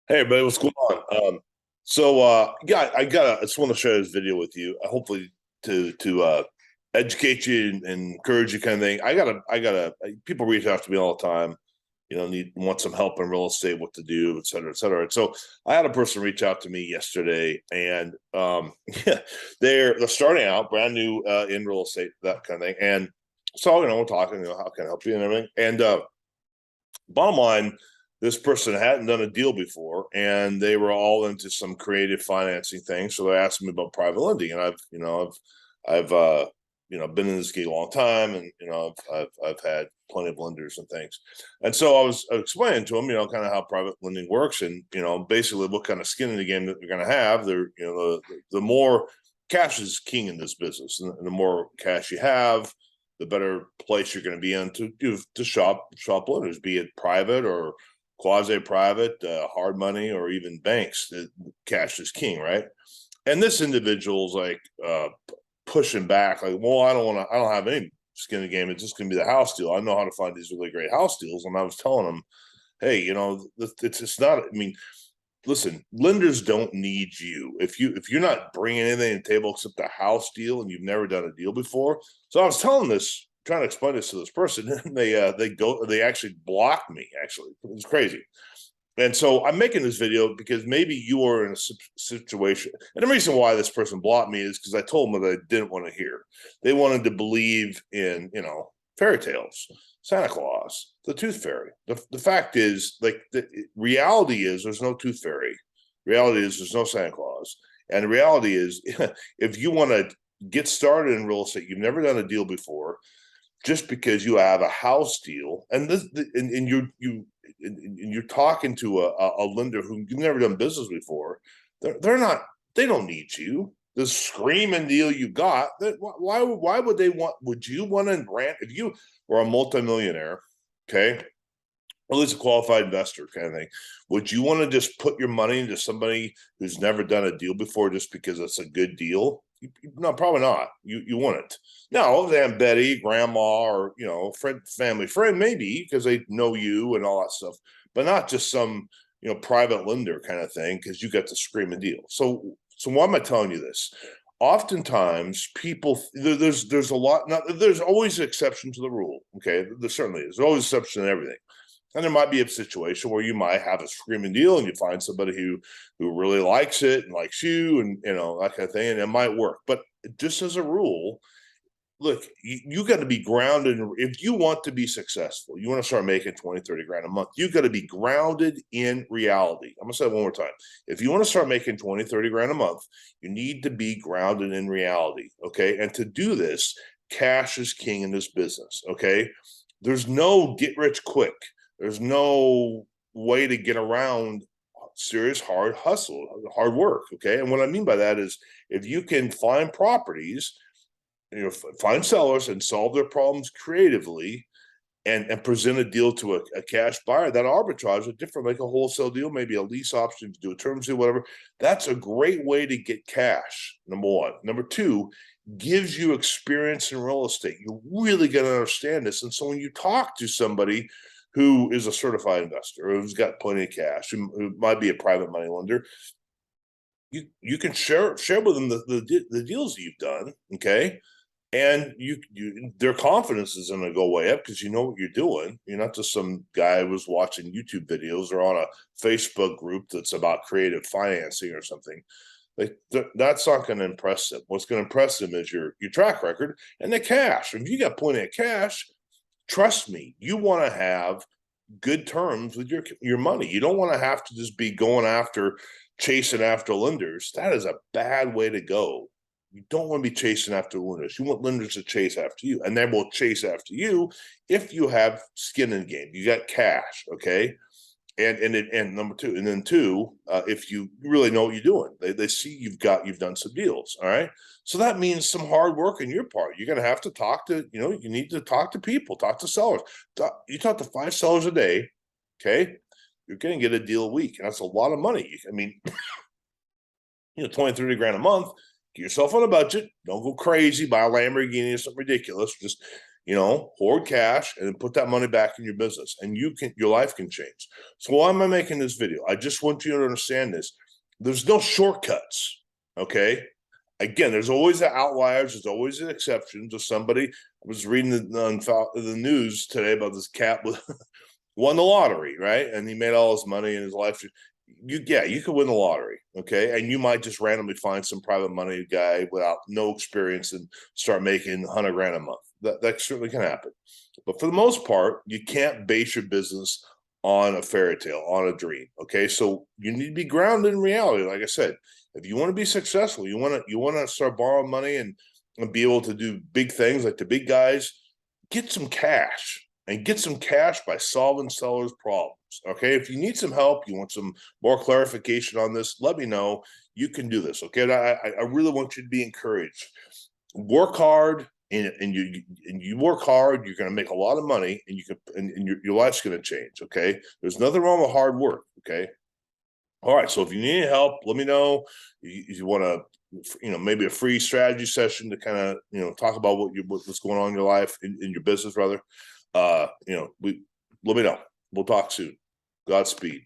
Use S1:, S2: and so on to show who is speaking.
S1: Hey everybody, what's going on? Yeah, I just want to share this video with you. Hopefully to educate you and encourage you, kind of thing. I gotta. People reach out to me all the time. Want some help in real estate, what to do, et cetera, et cetera. And so I had a person reach out to me yesterday, and yeah, they're starting out brand new in real estate, that kind of thing. And so we're talking, how can I help you and everything. And bottom line, this person hadn't done a deal before, and they were all into some creative financing thing. So they asked me about private lending, and I've been in this game a long time, and I've had plenty of lenders and things. And so I was explaining to them, kind of how private lending works, and basically what kind of skin in the game that they're going to have. The more cash is king in this business, and the more cash you have, the better place you're going to be in to shop lenders, be it private or quasi-private, hard money, or even banks. Cash is king, right? And this individual's like pushing back, like, well, I don't have any skin in the game. It's just going to be the house deal. I know how to find these really great house deals. And I was telling them, hey, it's not. I mean, listen, lenders don't need you if you're not bringing anything to the table except a house deal and you've never done a deal before. So I was telling this, trying to explain this to this person, and they actually blocked me. Actually, it was crazy. And so I'm making this video because maybe you are in a situation, and the reason why this person blocked me is because I told them that I didn't want to hear. They wanted to believe in fairy tales, Santa Claus, the Tooth Fairy. The fact is, like, the reality is, there's no Tooth Fairy. Reality is, there's no Santa Claus. And the reality is, if you want to get started in real estate, you've never done a deal before, just because you have a house deal, and you're talking to a lender who you've never done business before, they're not, they don't need you. The screaming deal you got, why would they want? Would you want to grant, if you were a multimillionaire, okay, or at least a qualified investor kind of thing, would you want to just put your money into somebody who's never done a deal before just because it's a good deal? No, probably not. You wouldn't. No, Aunt Betty, grandma, or friend, family friend, maybe because they know you and all that stuff, but not just some private lender kind of thing because you got the screaming deal. So why am I telling you this? Oftentimes, people there's a lot. Not, there's always an exception to the rule. Okay, there certainly is. There's always an exception to everything. And there might be a situation where you might have a screaming deal and you find somebody who really likes it and likes you, and that kind of thing, and it might work. But just as a rule, look, you got to be grounded. If you want to be successful, you want to start making 20, 30 grand a month, you got to be grounded in reality. I'm gonna say it one more time. If you want to start making 20, 30 grand a month, you need to be grounded in reality. Okay. And to do this, cash is king in this business. Okay. There's no get rich quick. There's no way to get around serious hard hustle, hard work. Okay. And what I mean by that is, if you can find properties, find sellers and solve their problems creatively, and present a deal to a cash buyer, that arbitrage is different, like a wholesale deal, maybe a lease option to do a term deal, whatever. That's a great way to get cash, number one. Number two, gives you experience in real estate. You really got to understand this. And so when you talk to somebody who is a certified investor, who's got plenty of cash, who might be a private money lender, you can share with them the deals that you've done, okay? And their confidence is going to go way up because you know what you're doing. You're not just some guy who was watching YouTube videos or on a Facebook group that's about creative financing or something. Like, that's not going to impress them. What's going to impress them is your track record and the cash. If you got plenty of cash, trust me, you want to have good terms with your money. You don't want to have to just be going after, chasing after lenders. That is a bad way to go. You don't want to be chasing after lenders. You want lenders to chase after you, and they will chase after you if you have skin in the game. You got cash, okay? And number two, and then two, if you really know what you're doing, they see you've done some deals, all right. So that means some hard work on your part. You're going to have to talk to, you need to talk to people, talk to sellers. You talk to 5 sellers a day, okay? You're going to get a deal a week, and that's a lot of money. I mean, 20, 30 grand a month. Get yourself on a budget. Don't go crazy, buy a Lamborghini or something ridiculous. Just hoard cash and then put that money back in your business, and your life can change. So why am I making this video? I just want you to understand this. There's no shortcuts. Okay. Again, there's always the outliers. There's always an exception to somebody. I was reading the news today about this cat with won the lottery, right? And he made all his money in his life. You could win the lottery, okay? And you might just randomly find some private money guy without no experience and start making 100 grand a month. That certainly can happen. But for the most part, you can't base your business on a fairy tale, on a dream. Okay. So you need to be grounded in reality. Like I said, if you want to be successful, you want to start borrowing money and be able to do big things like the big guys, get some cash. And get some cash by solving sellers' problems. Okay. If you need some help, you want some more clarification on this, let me know. You can do this. Okay. I really want you to be encouraged. Work hard, and you work hard, you're going to make a lot of money, and you can, and your life's going to change. Okay. There's nothing wrong with hard work. Okay. All right. So if you need help, let me know. You want to, maybe a free strategy session to kind of, talk about what's going on in your life, in your business rather. Let me know. We'll talk soon. Godspeed.